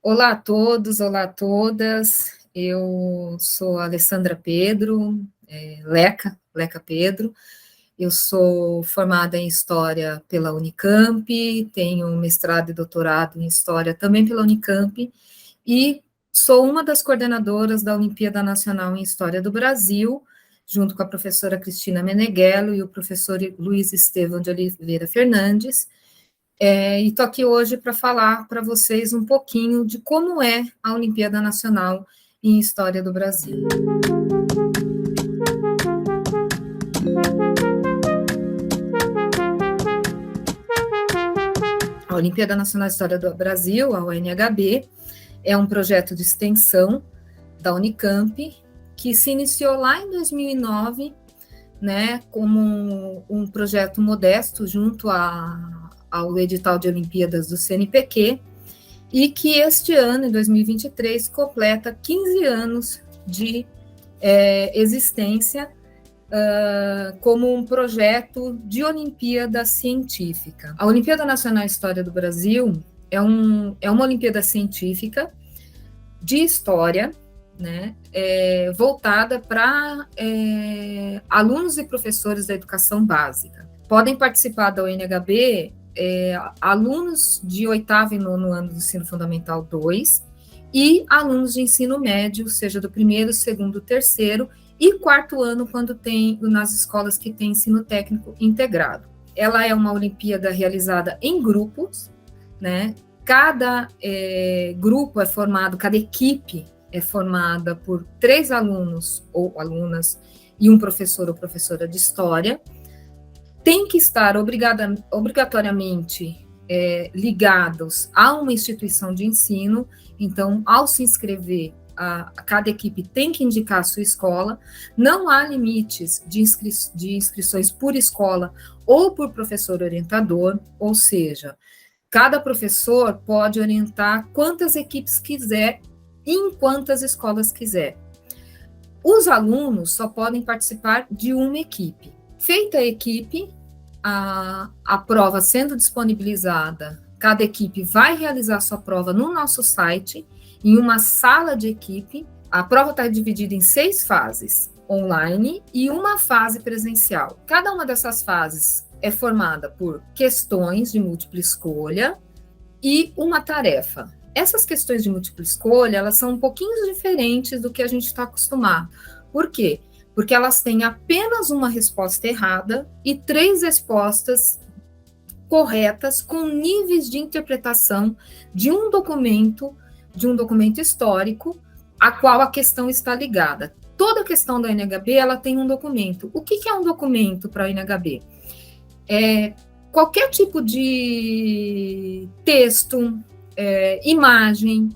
Olá a todos, olá a todas. Eu sou a Alessandra Pedro, Leca Pedro. Eu sou formada em História pela Unicamp, tenho mestrado e doutorado em História também pela Unicamp, e sou uma das coordenadoras da Olimpíada Nacional em História do Brasil, junto com a professora Cristina Meneghello e o professor Luiz Estevão de Oliveira Fernandes. E estou aqui hoje para falar para vocês um pouquinho de como é a Olimpíada Nacional em História do Brasil. A Olimpíada Nacional de História do Brasil, a UNHB, é um projeto de extensão da Unicamp que se iniciou lá em 2009, né, como um projeto modesto junto ao edital de Olimpíadas do CNPq, e que este ano, em 2023, completa 15 anos de existência como um projeto de Olimpíada Científica. A Olimpíada Nacional de História do Brasil é uma Olimpíada Científica de História, né, voltada para alunos e professores da educação básica. Podem participar da UNHB alunos de 8º e 9º ano do ensino fundamental 2 e alunos de ensino médio, seja do 1º, 2º, 3º e 4º ano, quando tem nas escolas que tem ensino técnico integrado. Ela é uma Olimpíada realizada em grupos, né? Cada grupo é formado, cada equipe é formada por 3 alunos ou alunas e um professor ou professora de história. Tem que estar obrigatoriamente ligados a uma instituição de ensino. Então, ao se inscrever, cada equipe tem que indicar a sua escola. Não há limites de inscrições por escola ou por professor orientador, ou seja, cada professor pode orientar quantas equipes quiser e em quantas escolas quiser. Os alunos só podem participar de uma equipe. Feita a equipe, a prova sendo disponibilizada, cada equipe vai realizar sua prova no nosso site, em uma sala de equipe. A prova está dividida em 6 fases, online e uma fase presencial. Cada uma dessas fases é formada por questões de múltipla escolha e uma tarefa. Essas questões de múltipla escolha, elas são um pouquinho diferentes do que a gente está acostumado. Por quê? Porque elas têm apenas uma resposta errada e 3 respostas corretas com níveis de interpretação de um documento histórico a qual a questão está ligada. Toda questão da UNHB, ela tem um documento. O que é um documento para a UNHB? Qualquer tipo de texto, imagem,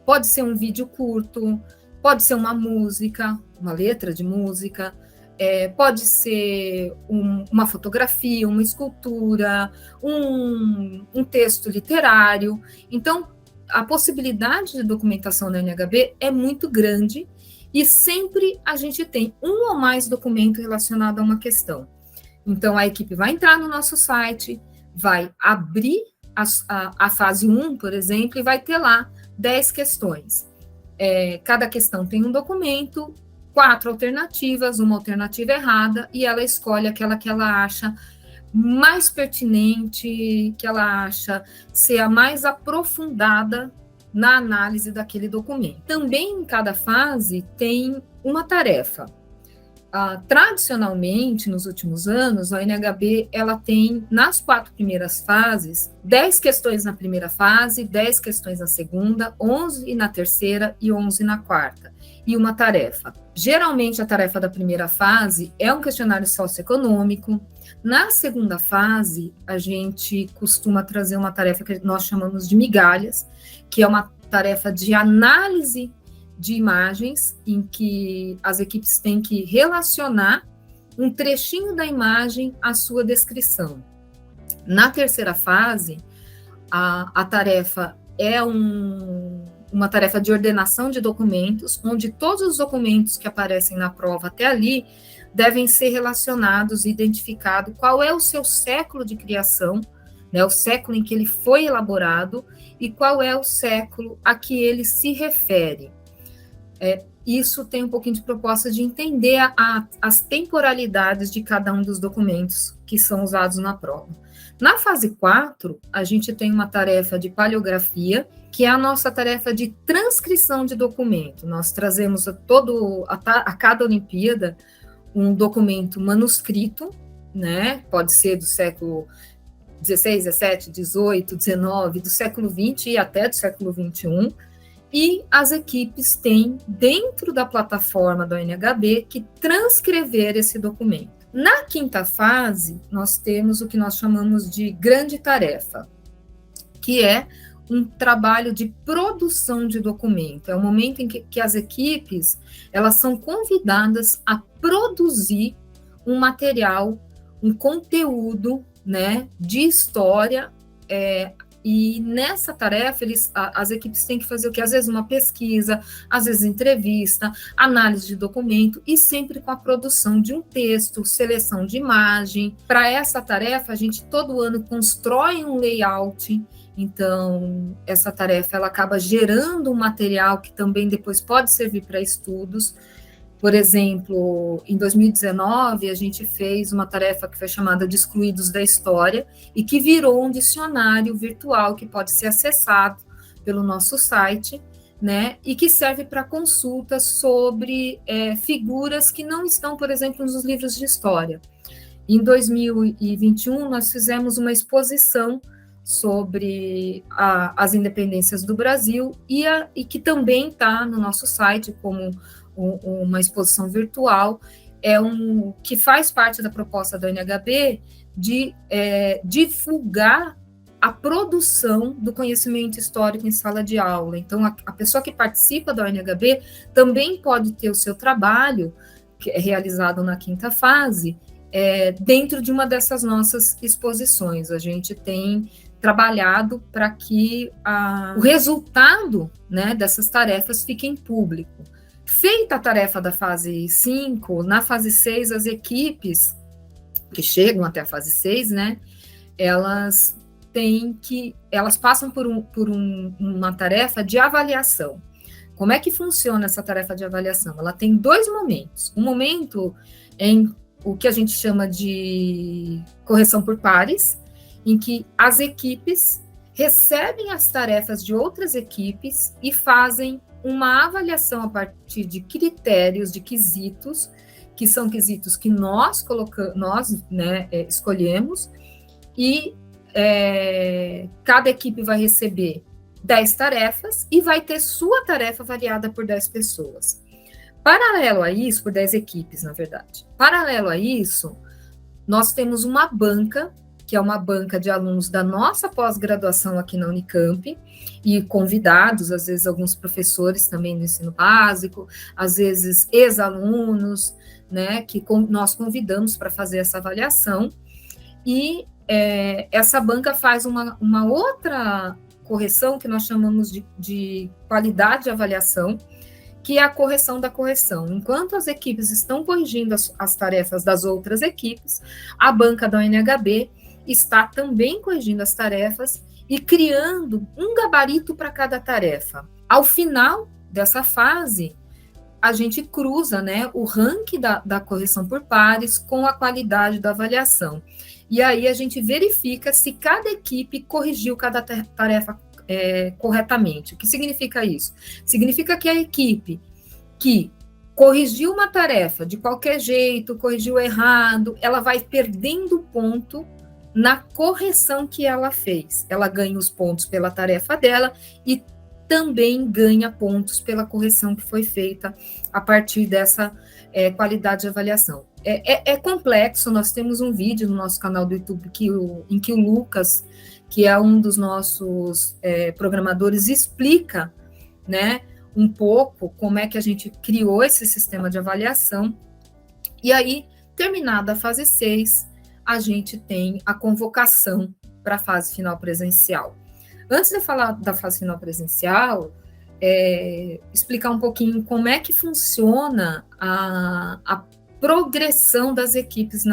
pode ser um vídeo curto, pode ser uma música, uma letra de música, pode ser uma fotografia, uma escultura, um texto literário. Então, a possibilidade de documentação da UNHB é muito grande e sempre a gente tem um ou mais documentos relacionados a uma questão. Então, a equipe vai entrar no nosso site, vai abrir a fase 1, por exemplo, e vai ter lá 10 questões. Cada questão tem um documento, 4 alternativas, uma alternativa errada, e ela escolhe aquela que ela acha mais pertinente, que ela acha ser a mais aprofundada na análise daquele documento. Também em cada fase tem uma tarefa. Tradicionalmente, nos últimos anos, a UNHB ela tem, nas 4 primeiras fases, 10 questões na primeira fase, 10 questões na segunda, 11 na terceira e 11 na quarta, e uma tarefa. Geralmente, a tarefa da primeira fase é um questionário socioeconômico. Na segunda fase, a gente costuma trazer uma tarefa que nós chamamos de migalhas, que é uma tarefa de análise de imagens, em que as equipes têm que relacionar um trechinho da imagem à sua descrição. Na terceira fase, a tarefa é uma tarefa de ordenação de documentos, onde todos os documentos que aparecem na prova até ali devem ser relacionados e identificado qual é o seu século de criação, né, o século em que ele foi elaborado, e qual é o século a que ele se refere. Isso tem um pouquinho de proposta de entender as temporalidades de cada um dos documentos que são usados na prova. Na fase 4, a gente tem uma tarefa de paleografia, que é a nossa tarefa de transcrição de documento. Nós trazemos a cada Olimpíada um documento manuscrito, né? Pode ser do século XVI, XVII, XVIII, XIX, do século XX e até do século XXI, e as equipes têm, dentro da plataforma da ONHB, que transcrever esse documento. Na quinta fase, nós temos o que nós chamamos de grande tarefa, que é um trabalho de produção de documento. É o momento em que as equipes elas são convidadas a produzir um material, um conteúdo, né, de história, e nessa tarefa as equipes têm que fazer o que? Às vezes uma pesquisa, às vezes entrevista, análise de documento e sempre com a produção de um texto, seleção de imagem. Para essa tarefa, a gente todo ano constrói um layout. Então, essa tarefa ela acaba gerando um material que também depois pode servir para estudos. Por exemplo, em 2019, a gente fez uma tarefa que foi chamada de Excluídos da História e que virou um dicionário virtual que pode ser acessado pelo nosso site, né, e que serve para consultas sobre figuras que não estão, por exemplo, nos livros de história. Em 2021, nós fizemos uma exposição sobre as independências do Brasil e que também está no nosso site como uma exposição virtual, que faz parte da proposta da ONHB de divulgar a produção do conhecimento histórico em sala de aula. Então, a pessoa que participa da ONHB também pode ter o seu trabalho, que é realizado na quinta fase, dentro de uma dessas nossas exposições. A gente tem trabalhado para que o resultado, né, dessas tarefas fique em público. Feita a tarefa da fase 5, na fase 6, as equipes que chegam até a fase 6, né, elas passam por uma tarefa de avaliação. Como é que funciona essa tarefa de avaliação? Ela tem 2 momentos. Um momento em o que a gente chama de correção por pares, em que as equipes recebem as tarefas de outras equipes e fazem uma avaliação a partir de critérios, de quesitos, que são quesitos que nós escolhemos, e cada equipe vai receber 10 tarefas e vai ter sua tarefa avaliada por 10 pessoas. Paralelo a isso, por 10 equipes, na verdade. Paralelo a isso, nós temos uma banca, que é uma banca de alunos da nossa pós-graduação aqui na Unicamp, e convidados, às vezes alguns professores também do ensino básico, às vezes ex-alunos, né, que nós convidamos para fazer essa avaliação, e essa banca faz uma outra correção que nós chamamos de qualidade de avaliação, que é a correção da correção. Enquanto as equipes estão corrigindo as tarefas das outras equipes, a banca da ONHB está também corrigindo as tarefas e criando um gabarito para cada tarefa. Ao final dessa fase, a gente cruza, né, o ranking da correção por pares com a qualidade da avaliação. E aí a gente verifica se cada equipe corrigiu cada tarefa corretamente. O que significa isso? Significa que a equipe que corrigiu uma tarefa de qualquer jeito, corrigiu errado, ela vai perdendo ponto na correção que ela fez. Ela ganha os pontos pela tarefa dela e também ganha pontos pela correção que foi feita a partir dessa qualidade de avaliação. É complexo, nós temos um vídeo no nosso canal do YouTube em que o Lucas, que é um dos nossos programadores, explica, né, um pouco como é que a gente criou esse sistema de avaliação. E aí, terminada a fase 6, a gente tem a convocação para a fase final presencial. Antes de falar da fase final presencial, explicar um pouquinho como é que funciona a progressão das equipes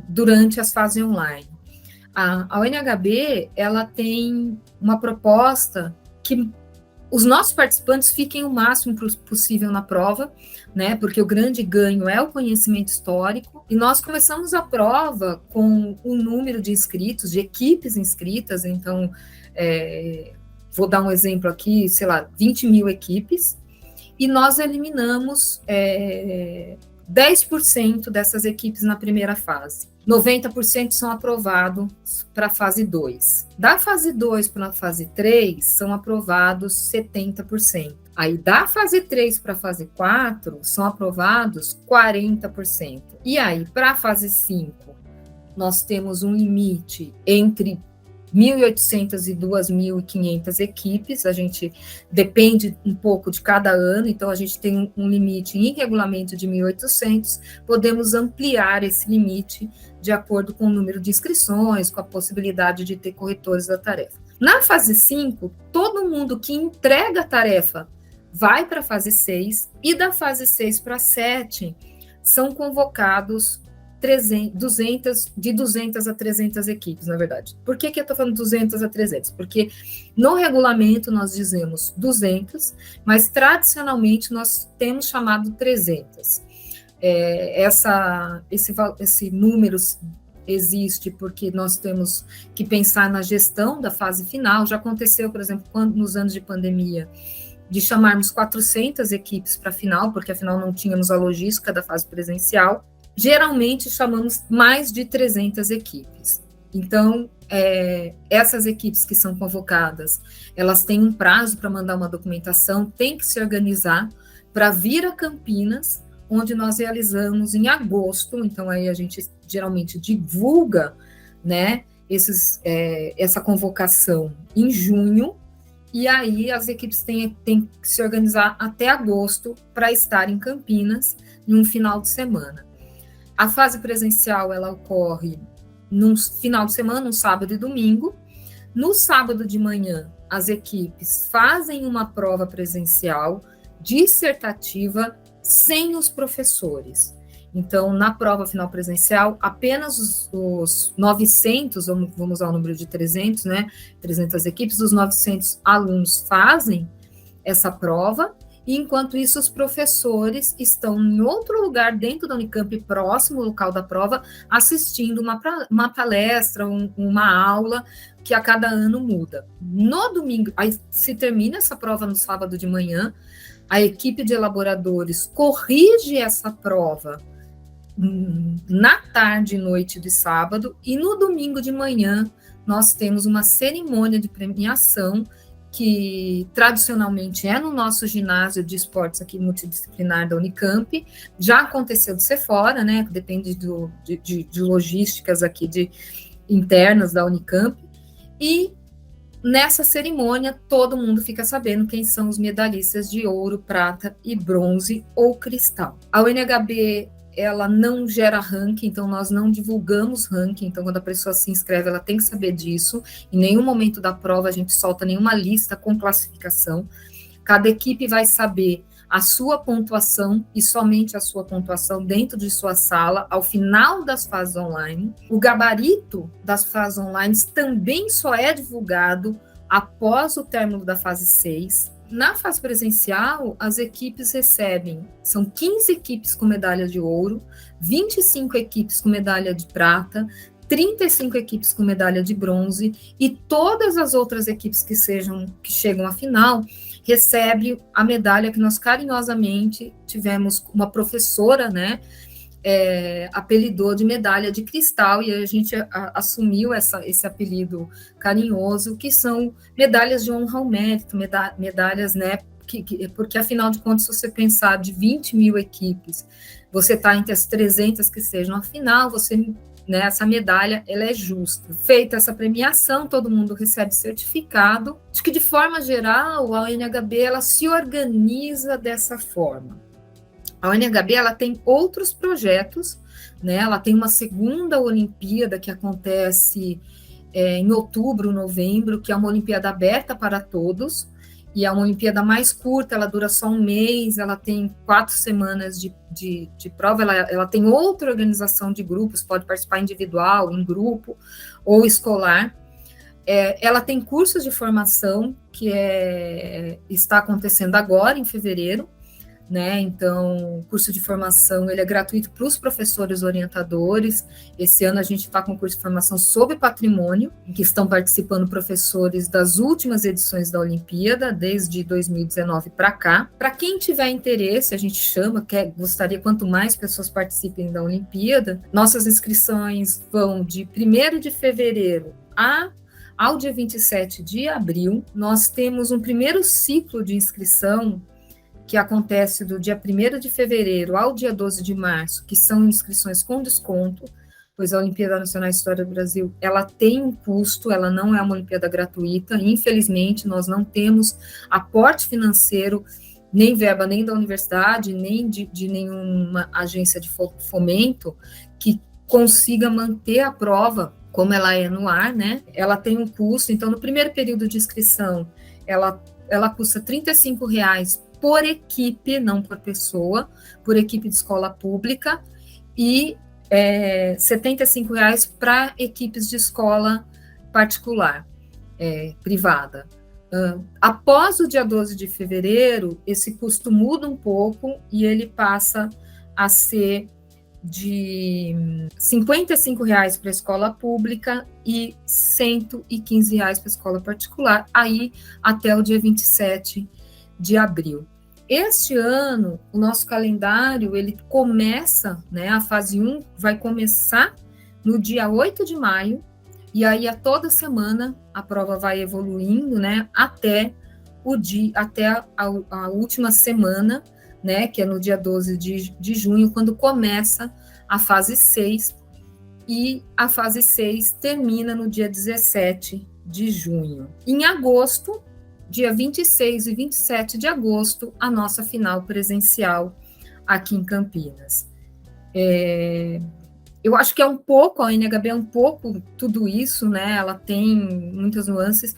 durante as fases online. A UNHB, ela tem uma proposta que os nossos participantes fiquem o máximo possível na prova, né? Porque o grande ganho é o conhecimento histórico. E nós começamos a prova com o número de inscritos, de equipes inscritas. Então, vou dar um exemplo aqui, sei lá, 20 mil equipes. E nós eliminamos 10% dessas equipes na primeira fase. 90% são aprovados para a fase 2. Da fase 2 para a fase 3, são aprovados 70%. Aí, da fase 3 para a fase 4, são aprovados 40%. E aí, para a fase 5, nós temos um limite entre 1.800 e 2.500 equipes, a gente depende um pouco de cada ano, então a gente tem um limite em regulamento de 1.800, podemos ampliar esse limite de acordo com o número de inscrições, com a possibilidade de ter corretores da tarefa. Na fase 5, todo mundo que entrega a tarefa vai para a fase 6, e da fase 6 para a 7, são convocados de 200 a 300 equipes, na verdade. Por que eu estou falando 200 a 300? Porque no regulamento nós dizemos 200, mas tradicionalmente nós temos chamado 300. Esse número existe porque nós temos que pensar na gestão da fase final. Já aconteceu, por exemplo, nos anos de pandemia, de chamarmos 400 equipes para a final, porque afinal não tínhamos a logística da fase presencial. Geralmente chamamos mais de 300 equipes. Então, essas equipes que são convocadas, elas têm um prazo para mandar uma documentação, tem que se organizar para vir a Campinas, onde nós realizamos em agosto. Então, aí a gente geralmente divulga, né, essa convocação em junho, e aí as equipes têm que se organizar até agosto para estar em Campinas em um final de semana. A fase presencial, ela ocorre num final de semana, um sábado e domingo. No sábado de manhã, as equipes fazem uma prova presencial dissertativa sem os professores. Então, na prova final presencial, apenas os 900, vamos usar o número de 300, né? 300 equipes, os 900 alunos fazem essa prova. E, enquanto isso, os professores estão em outro lugar dentro da Unicamp, próximo ao local da prova, assistindo uma palestra, uma aula, que a cada ano muda. No domingo, aí se termina essa prova no sábado de manhã, a equipe de elaboradores corrige essa prova na tarde e noite de sábado, e no domingo de manhã nós temos uma cerimônia de premiação, que tradicionalmente é no nosso ginásio de esportes aqui multidisciplinar da Unicamp. Já aconteceu de ser fora, né? Depende de logísticas aqui internas da Unicamp. E nessa cerimônia todo mundo fica sabendo quem são os medalhistas de ouro, prata e bronze ou cristal. A UNHB, ela não gera ranking, então nós não divulgamos ranking. Então, quando a pessoa se inscreve, ela tem que saber disso. Em nenhum momento da prova a gente solta nenhuma lista com classificação. Cada equipe vai saber a sua pontuação e somente a sua pontuação dentro de sua sala ao final das fases online. O gabarito das fases online também só é divulgado após o término da fase 6. Na fase presencial, as equipes recebem, são 15 equipes com medalha de ouro, 25 equipes com medalha de prata, 35 equipes com medalha de bronze, e todas as outras equipes que chegam à final recebem a medalha que nós carinhosamente tivemos uma professora, né, apelidou de medalha de cristal, e a gente assumiu esse apelido carinhoso, que são medalhas de honra ao mérito, medalhas, né, porque afinal de contas, se você pensar de 20 mil equipes, você está entre as 300 que sejam a final, né, essa medalha, ela é justa. Feita essa premiação, todo mundo recebe certificado. Acho que, de forma geral, a UNHB, ela se organiza dessa forma. A UNHB, ela tem outros projetos, né? Ela tem uma segunda Olimpíada que acontece em outubro, novembro, que é uma Olimpíada aberta para todos, e é uma Olimpíada mais curta, ela dura só um mês, ela tem 4 semanas de prova, ela tem outra organização de grupos, pode participar individual, em grupo ou escolar. Ela tem cursos de formação que está acontecendo agora, em fevereiro, né? Então, o curso de formação ele é gratuito para os professores orientadores. Esse ano a gente está com um curso de formação sobre patrimônio, em que estão participando professores das últimas edições da Olimpíada, desde 2019 para cá. Para quem tiver interesse, a gente chama, gostaria quanto mais pessoas participem da Olimpíada, nossas inscrições vão de 1º de fevereiro ao dia 27 de abril. Nós temos um primeiro ciclo de inscrição que acontece do dia 1º de fevereiro ao dia 12 de março, que são inscrições com desconto, pois a Olimpíada Nacional de História do Brasil, ela tem um custo, ela não é uma Olimpíada gratuita, infelizmente nós não temos aporte financeiro, nem verba nem da universidade, nem de nenhuma agência de fomento que consiga manter a prova como ela é no ar, né? Ela tem um custo, então no primeiro período de inscrição, ela custa R$ 35,00 por equipe, não por pessoa, por equipe de escola pública, e R$ 75,00 para equipes de escola particular, privada. Após o dia 12 de fevereiro, esse custo muda um pouco e ele passa a ser de R$ 55,00 para a escola pública e R$ 115,00 para a escola particular, aí até o dia 27 de abril. Este ano, o nosso calendário, ele começa, né, a fase 1 vai começar no dia 8 de maio, e aí a toda semana a prova vai evoluindo, né, até a última semana, né, que é no dia 12 de junho, quando começa a fase 6, e a fase 6 termina no dia 17 de junho. Em agosto, dia 26 e 27 de agosto, a nossa final presencial aqui em Campinas. Eu acho que a NHB é um pouco tudo isso, né? Ela tem muitas nuances.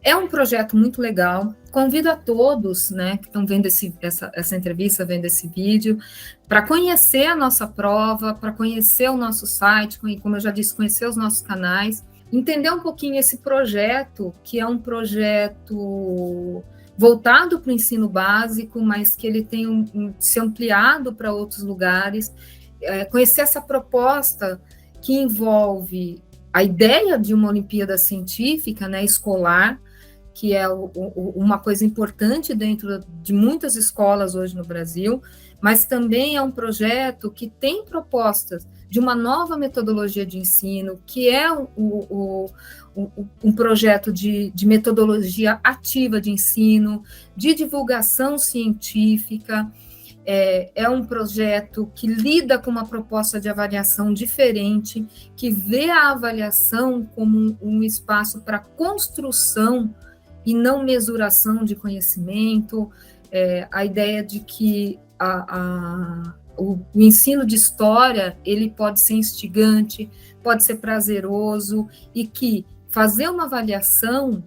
É um projeto muito legal. Convido a todos, né, que estão vendo essa entrevista, vendo esse vídeo, para conhecer a nossa prova, para conhecer o nosso site, como eu já disse, conhecer os nossos canais, entender um pouquinho esse projeto, que é um projeto voltado para o ensino básico, mas que ele tem se ampliado para outros lugares, conhecer essa proposta que envolve a ideia de uma Olimpíada Científica, né, escolar, que é uma coisa importante dentro de muitas escolas hoje no Brasil, mas também é um projeto que tem propostas de uma nova metodologia de ensino, que é um projeto de metodologia ativa de ensino, de divulgação científica. É um projeto que lida com uma proposta de avaliação diferente, que vê a avaliação como um espaço para construção e não mesuração de conhecimento, a ideia de que o ensino de história ele pode ser instigante, pode ser prazeroso, e que fazer uma avaliação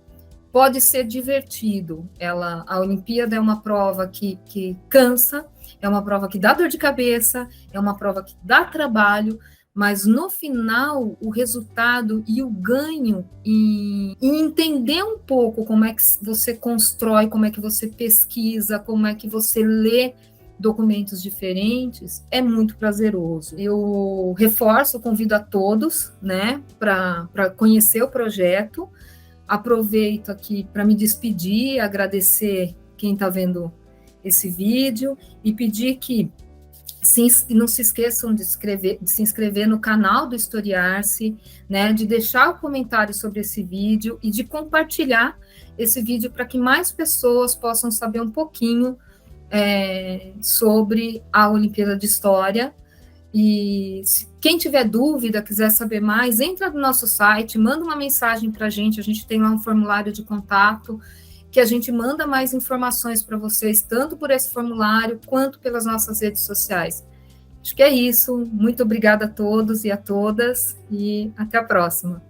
pode ser divertido. A Olimpíada é uma prova que cansa, é uma prova que dá dor de cabeça, é uma prova que dá trabalho, mas no final o resultado e o ganho e entender um pouco como é que você constrói, como é que você pesquisa, como é que você lê documentos diferentes, é muito prazeroso. Eu reforço, convido a todos, né, para conhecer o projeto. Aproveito aqui para me despedir, agradecer quem está vendo esse vídeo e pedir que não se esqueçam de se inscrever no canal do Historiar-se, né, de deixar o comentário sobre esse vídeo e de compartilhar esse vídeo para que mais pessoas possam saber um pouquinho sobre a Olimpíada de História. E quem tiver dúvida, quiser saber mais, entra no nosso site, manda uma mensagem para a gente tem lá um formulário de contato, que a gente manda mais informações para vocês, tanto por esse formulário, quanto pelas nossas redes sociais. Acho que é isso. Muito obrigada a todos e a todas, e até a próxima.